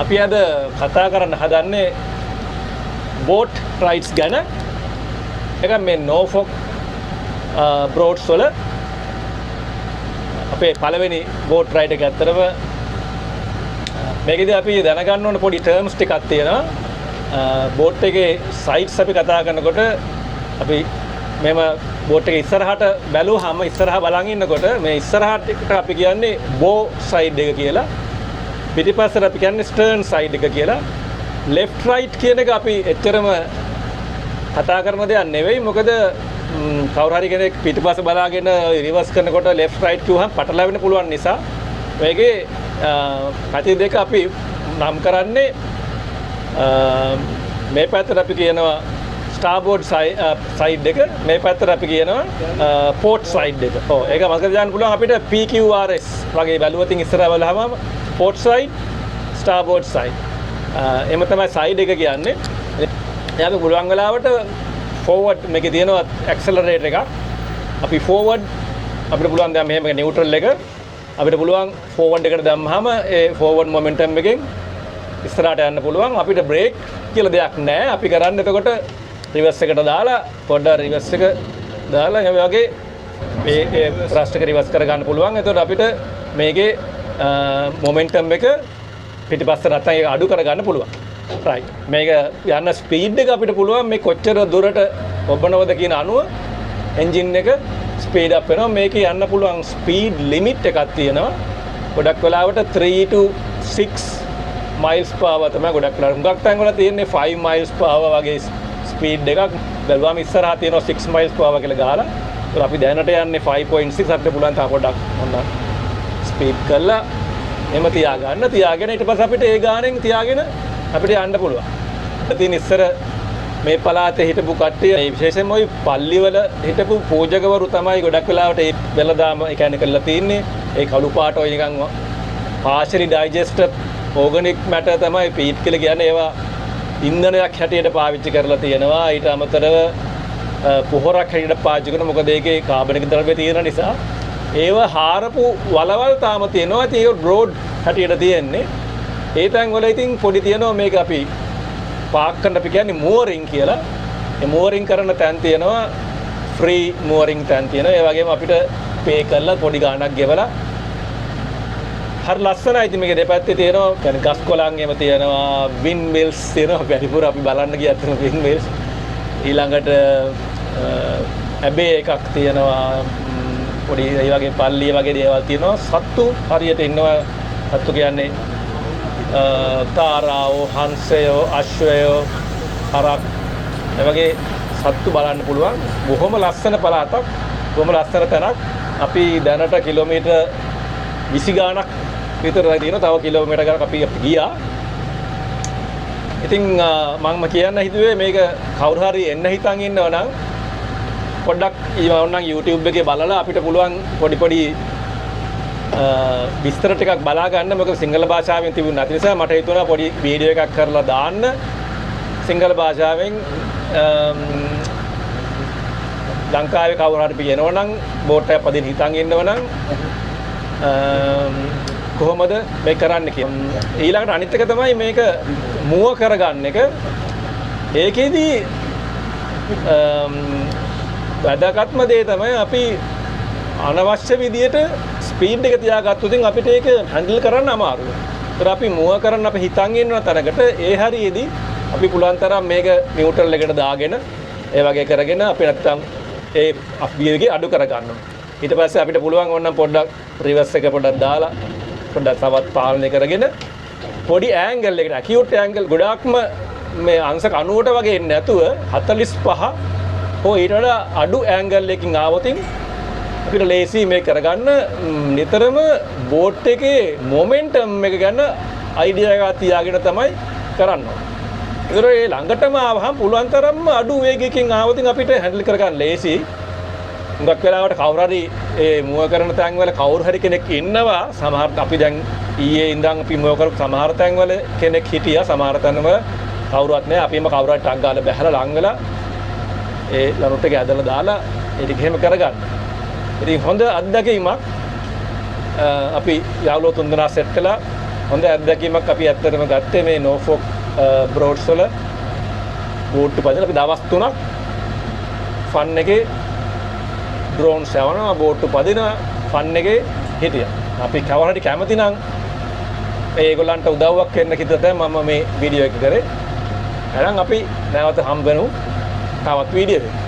අපි අද කතා කරන්න හදන්නේ බෝට් රයිඩ්ස් ගැන. එක මේ නෝෆොක් බ්‍රෝඩ්ස් වල අපේ පළවෙනි බෝට් රයිඩ් එක ඇත්තටම මේකෙදී අපි දැනගන්න ඕන පොඩි ටර්ම්ස් ටිකක් තියෙනවා. බෝට් එකේ සයිඩ්ස් අපි කතා කරනකොට අපි මෙම බෝට් එක ඉස්සරහට බැලුවාම ඉස්සරහා බලන් ඉන්නකොට මේ ඉස්සරහට අපි කියන්නේ බෝ සයිඩ් එක කියලා. පිටිපස්සට අපි කියන්නේ ස්ටර්න් සයිඩ් එක කියලා. ලෙෆ්ට් රයිට් කියන එක අපි එච්චරම කතා කරන දෙයක් නෙවෙයි. මොකද කවුරු හරි කෙනෙක් පිටිපස්ස බලාගෙන රිවර්ස් කරනකොට ලෙෆ්ට් රයිට් කිව්වහම පටලවෙන්න පුළුවන් නිසා මේකේ පැති දෙක අපි නම් කරන්නේ මේ පැත්තට අපි කියනවා ස්ටාර්බෝඩ් සයිඩ් එක, මේ පැත්තට අපි කියනවා පෝට් සයිඩ් එක. ඔව් ඒක මතක තියාගන්න පුළුවන් අපිට PQRS වගේ බැලුවතින් ඉස්සරහ බලහම පෝට් සයිඩ්, ස්ටාර්බෝඩ් සයිඩ්. එම තමයි සයිඩ් එක කියන්නේ. එයාට පුළුවන් වෙලාවට ෆෝවර්ඩ් මේකේ තියෙනවා ඇක්සලරේටර් එකක්. අපි ෆෝවර්ඩ් අපිට පුළුවන් දැන් මෙහෙම නියුට්‍රල් එක අපිට පුළුවන් ෆෝවර්ඩ් එකට දැම්මහම ඒ ෆෝවර්ඩ් මොමන්ටම් එකෙන් ඉස්සරහට යන්න පුළුවන්. අපිට බ්‍රේක් කියලා දෙයක් නැහැ. අපි කරන්නේ එතකොට රිවර්ස් එකට දාලා පොඩ්ඩක් රිවර්ස් එක දාලා ඒ වගේ මේ ත්‍රස්ට් එක රිවර්ස් කර ගන්න පුළුවන්. එතකොට අපිට මේකේ මොමන්ටම් එක පිටිපස්සට නැත්තම් ඒක අඩු කර ගන්න පුළුවන්. රයිට්. මේක යන ස්පීඩ් එක අපිට පුළුවන් මේ කොච්චර දුරට ඔබනවද කියන අනුව එන්ජින් එක ස්පීඩ් අප් වෙනවා. මේකේ යන්න පුළුවන් ස්පීඩ් ලිමිට් එකක් තියෙනවා. ගොඩක් වෙලාවට 3 to 6 miles per hour තමයි ගොඩක් වෙලාවට. හුඟක් තැන් වල තියෙන්නේ 5 miles per hour වගේ ස්පීඩ් එකක්. බැලුවාම ඉස්සරහා තියෙනවා 6 miles per hour කියලා ගහලා. ඒක අපි දැනට යන්නේ 5.6 අපිට පුළුවන් තා පොඩ්ඩක් ඔන්න ස්පීඩ් කරලා එම තියාගෙන ඊට පස්සේ අපිට ඒ ගානෙන් තියාගෙන අපිට යන්න පුළුවන්. ඉතින් ඉස්සර මේ පළාතේ හිටපු කට්ටිය විශේෂයෙන්ම ওই පල්ලිවල හිටපු පූජකවරු තමයි ගොඩක් වෙලාවට ඒ වෙලදාම ඒ කියන්නේ කරලා තින්නේ. ඒ කළු පාට ඔය නිකන් පාෂලි ඩයිජෙස්ටඩ් ඕගනික් මැටර් තමයි පීට් කියලා කියන්නේ. ඒවා ඉන්ධනයක් හැටියට පාවිච්චි කරලා තියෙනවා. ඊට අමතරව පොහොරක් හැටියට පාවිච්චි කරනවා. මොකද ඒකේ කාබනික ද්‍රව්‍ය තියෙන නිසා. ඒව හාරපු වලවල් තාම තියෙනවා. ඉතින් ඒක බ්‍රෝඩ් හැටියට තියෙන්නේ. ඒ තැන් වල ඉතින් පොඩි තියෙනවා මේක අපි පාක් කරන්න අපි කියන්නේ මෝරින් කියලා. ඒ මෝරින් කරන තැන් තියෙනවා. ෆ්‍රී මෝරින් තැන් තියෙනවා. ඒ වගේම අපිට පේ කරලා පොඩි ගාණක් ගෙවලා හරි ලස්සනයි. ඉතින් මේක දෙපැත්තේ තියෙනවා يعني ගස් කොළන් එහෙම තියෙනවා. වින් මිල්ස් තියෙනවා. වැඩිපුර අපි බලන්න ගියත් වින් මිල්ස්. ඊළඟට ඇබේ එකක් තියෙනවා. පොඩි ඒ වගේ පල්ලිය වගේ දේවල් තියෙනවා. සත්තු හරියට ඉන්නවා. සත්තු කියන්නේ තාරාවෝ, හංසයෝ, අශ්වයෝ, හරක් ඒ වගේ සත්තු බලන්න පුළුවන්. බොහොම ලස්සන පළාතක්. බොහොම ලස්සන තැනක්. අපි දැනට කිලෝමීටර් 20 ගාණක් විතර තියෙනවා. තව කිලෝමීටර් ගාණක් අපි ගියා. ඉතින් මම කියන්න හිතුවේ මේක කවුරු හරි එන්න හිතන් ඉන්නව නම් පොඩ්ඩක් ඕනනම් YouTube එකේ බලලා අපිට පුළුවන් පොඩි විස්තර ටිකක් බලා ගන්න. මොකද සිංහල භාෂාවෙන් තිබුණ නැති නිසා මට හිතුණා පොඩි වීඩියෝ එකක් කරලා දාන්න සිංහල භාෂාවෙන්. ලංකාවේ කවුරු හරි පියනව නම් බෝට් එක පදින් හිතන් ඉන්නව නම් කොහොමද මේක කරන්න කියලා. ඊළඟට අනිත් එක තමයි මේක මුව කරගන්න එක. ඒකෙදී වැදගත්ම දේ තමයි අපි අනවශ්‍ය විදියට ස්පීඩ් එක තියාගත්තොත් අපිට ඒක හැන්ඩල් කරන්න අමාරුයි. ඒතර අපි මුව කරන්න අපි හිතන් ඉන්න තැනකට ඒ හරියේදී අපි පුළුවන් තරම් මේක නියුට්‍රල් එකට දාගෙන ඒ වගේ කරගෙන අපි නැත්තම් ඒ අපියගේ අඩු කරගන්නවා. ඊට පස්සේ අපිට පුළුවන් ඕනනම් පොඩ්ඩක් රිවර්ස් එක පොඩ්ඩක් දාලා පොඩ්ඩක් තවත් පාලනය කරගෙන පොඩි ඇන්ගල් එකකට ඇකියුට් ඇන්ගල් ගොඩාක්ම මේ අංශක 90ට වගේ එන්නේ නැතුව 45 හෝ ඊට වඩා අඩු ඇන්ගල් එකකින් ආවොතින් අපිට ලේසි මේ කරගන්න. නිතරම බෝට් එකේ මොමන්ටම් එක ගන්න අයිඩියා එකක් තියාගෙන තමයි කරන්න ඕනේ. ඒතර ඒ ළඟටම ආවහම පුළුවන් තරම්ම අඩු වේගයකින් ආවොතින් අපිට හැන්ඩල් කරගන්න ලේසි. හුඟක් වෙලාවට කවුරු හරි ඒ මුව කරන තැන් වල කවුරු හරි කෙනෙක් ඉන්නවා. සමහර අපි දැන් ඊයේ ඉඳන් අපි මුව කරපු සමහර තැන් වල කෙනෙක් හිටියා. සමහර තැන් වල කවුරුවත් නැහැ. අපිම කවුරු හරි ටක් ගාලා බැහැලා ලං වෙලා ඒ ලනුට් එක ඇදලා දාලා ඒ ටික එහෙම කරගන්න. ඉතින් හොඳ අත්දැකීමක්. අපි යාළුවෝ තුන්දෙනා සෙට් කළා. හොඳ අත්දැකීමක් අපි ඇත්තටම ගත්තේ මේ නෝෆෝක් බ්‍රෝඩ්ස් වල බෝට්ටු පදලා අපි දවස් 3ක් ෆන් එකේ ඩ්‍රෝන්ස් යවනවා බෝට්ටු පදිනවා ෆන් එකේ හිටියා. අපි කවුරුහරි කැමති නම් ඒගොල්ලන්ට උදව්වක් වෙන්න කිව්වට මම මේ වීඩියෝ එක කරේ. එහෙනම් අපි නැවත හම්බ වෙමු තවත් වීඩියෝ එකකින්.